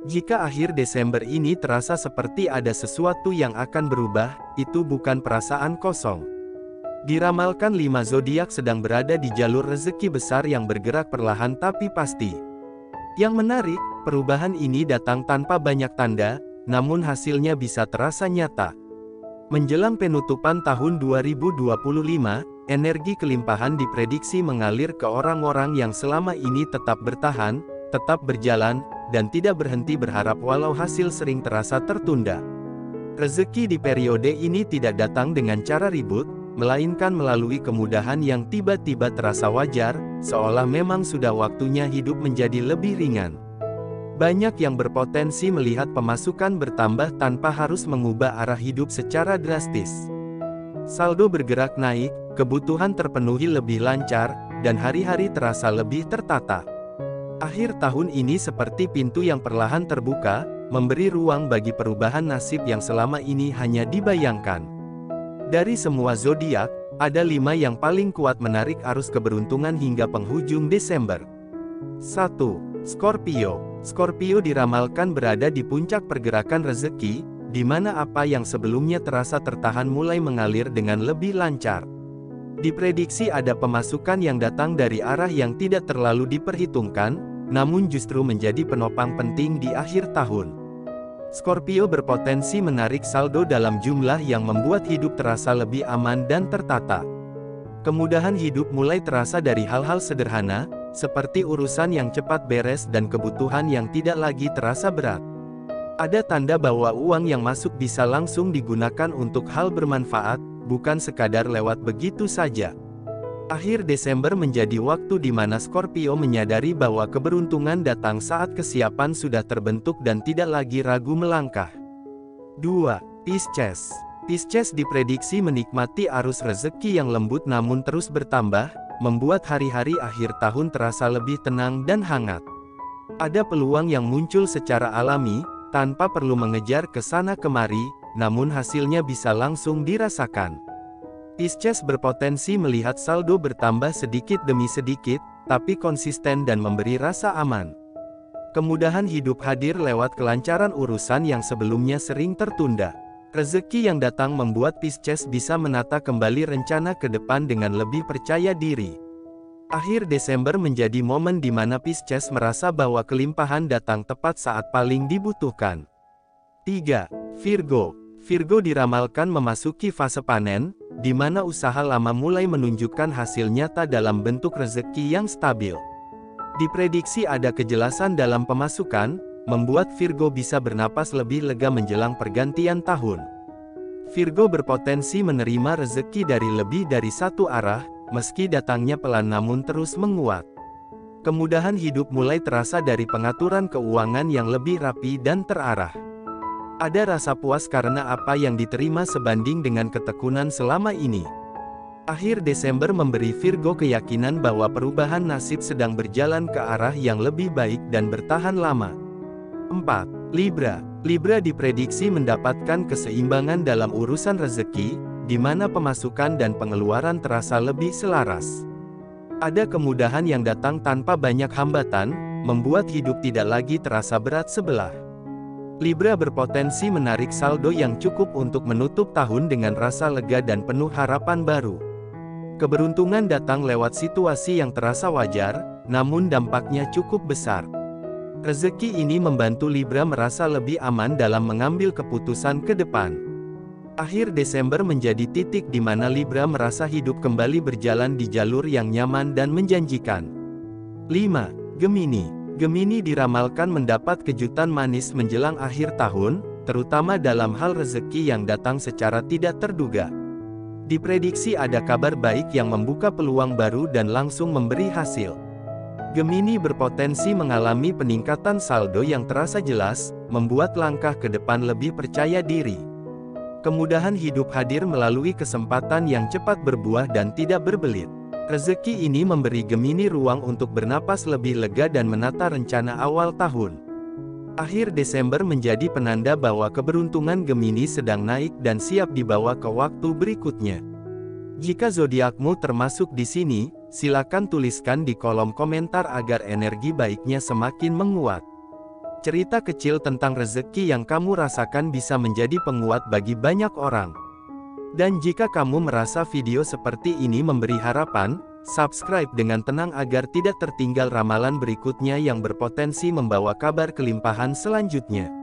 Jika akhir Desember ini terasa seperti ada sesuatu yang akan berubah, itu bukan perasaan kosong. Diramalkan 5 zodiak sedang berada di jalur rezeki besar yang bergerak perlahan tapi pasti. Yang menarik, perubahan ini datang tanpa banyak tanda, namun hasilnya bisa terasa nyata. Menjelang penutupan tahun 2025, energi kelimpahan diprediksi mengalir ke orang-orang yang selama ini tetap bertahan, tetap berjalan, dan tidak berhenti berharap walau hasil sering terasa tertunda. Rezeki di periode ini tidak datang dengan cara ribut, melainkan melalui kemudahan yang tiba-tiba terasa wajar, seolah memang sudah waktunya hidup menjadi lebih ringan. Banyak yang berpotensi melihat pemasukan bertambah tanpa harus mengubah arah hidup secara drastis. Saldo bergerak naik, kebutuhan terpenuhi lebih lancar, dan hari-hari terasa lebih tertata. Akhir tahun ini seperti pintu yang perlahan terbuka, memberi ruang bagi perubahan nasib yang selama ini hanya dibayangkan. Dari semua zodiak, ada 5 yang paling kuat menarik arus keberuntungan hingga penghujung Desember. 1. Scorpio. Scorpio diramalkan berada di puncak pergerakan rezeki, di mana apa yang sebelumnya terasa tertahan mulai mengalir dengan lebih lancar. Diprediksi ada pemasukan yang datang dari arah yang tidak terlalu diperhitungkan, namun justru menjadi penopang penting di akhir tahun. Scorpio berpotensi menarik saldo dalam jumlah yang membuat hidup terasa lebih aman dan tertata. Kemudahan hidup mulai terasa dari hal-hal sederhana, seperti urusan yang cepat beres dan kebutuhan yang tidak lagi terasa berat. Ada tanda bahwa uang yang masuk bisa langsung digunakan untuk hal bermanfaat, bukan sekadar lewat begitu saja. Akhir Desember menjadi waktu di mana Scorpio menyadari bahwa keberuntungan datang saat kesiapan sudah terbentuk dan tidak lagi ragu melangkah. 2. Pisces. Pisces diprediksi menikmati arus rezeki yang lembut namun terus bertambah, membuat hari-hari akhir tahun terasa lebih tenang dan hangat. Ada peluang yang muncul secara alami, tanpa perlu mengejar ke sana kemari, namun hasilnya bisa langsung dirasakan. Pisces berpotensi melihat saldo bertambah sedikit demi sedikit, tapi konsisten dan memberi rasa aman. Kemudahan hidup hadir lewat kelancaran urusan yang sebelumnya sering tertunda. Rezeki yang datang membuat Pisces bisa menata kembali rencana ke depan dengan lebih percaya diri. Akhir Desember menjadi momen di mana Pisces merasa bahwa kelimpahan datang tepat saat paling dibutuhkan. 3. Virgo. Virgo diramalkan memasuki fase panen, di mana usaha lama mulai menunjukkan hasil nyata dalam bentuk rezeki yang stabil. Diprediksi ada kejelasan dalam pemasukan, membuat Virgo bisa bernapas lebih lega menjelang pergantian tahun. Virgo berpotensi menerima rezeki dari lebih dari satu arah, meski datangnya pelan namun terus menguat. Kemudahan hidup mulai terasa dari pengaturan keuangan yang lebih rapi dan terarah. Ada rasa puas karena apa yang diterima sebanding dengan ketekunan selama ini. Akhir Desember memberi Virgo keyakinan bahwa perubahan nasib sedang berjalan ke arah yang lebih baik dan bertahan lama. 4. Libra. Libra diprediksi mendapatkan keseimbangan dalam urusan rezeki, di mana pemasukan dan pengeluaran terasa lebih selaras. Ada kemudahan yang datang tanpa banyak hambatan, membuat hidup tidak lagi terasa berat sebelah. Libra berpotensi menarik saldo yang cukup untuk menutup tahun dengan rasa lega dan penuh harapan baru. Keberuntungan datang lewat situasi yang terasa wajar, namun dampaknya cukup besar. Rezeki ini membantu Libra merasa lebih aman dalam mengambil keputusan ke depan. Akhir Desember menjadi titik di mana Libra merasa hidup kembali berjalan di jalur yang nyaman dan menjanjikan. 5. Gemini. Gemini diramalkan mendapat kejutan manis menjelang akhir tahun, terutama dalam hal rezeki yang datang secara tidak terduga. Diprediksi ada kabar baik yang membuka peluang baru dan langsung memberi hasil. Gemini berpotensi mengalami peningkatan saldo yang terasa jelas, membuat langkah ke depan lebih percaya diri. Kemudahan hidup hadir melalui kesempatan yang cepat berbuah dan tidak berbelit. Rezeki ini memberi Gemini ruang untuk bernapas lebih lega dan menata rencana awal tahun. Akhir Desember menjadi penanda bahwa keberuntungan Gemini sedang naik dan siap dibawa ke waktu berikutnya. Jika zodiakmu termasuk di sini, silakan tuliskan di kolom komentar agar energi baiknya semakin menguat. Cerita kecil tentang rezeki yang kamu rasakan bisa menjadi penguat bagi banyak orang. Dan jika kamu merasa video seperti ini memberi harapan, subscribe dengan tenang agar tidak tertinggal ramalan berikutnya yang berpotensi membawa kabar kelimpahan selanjutnya.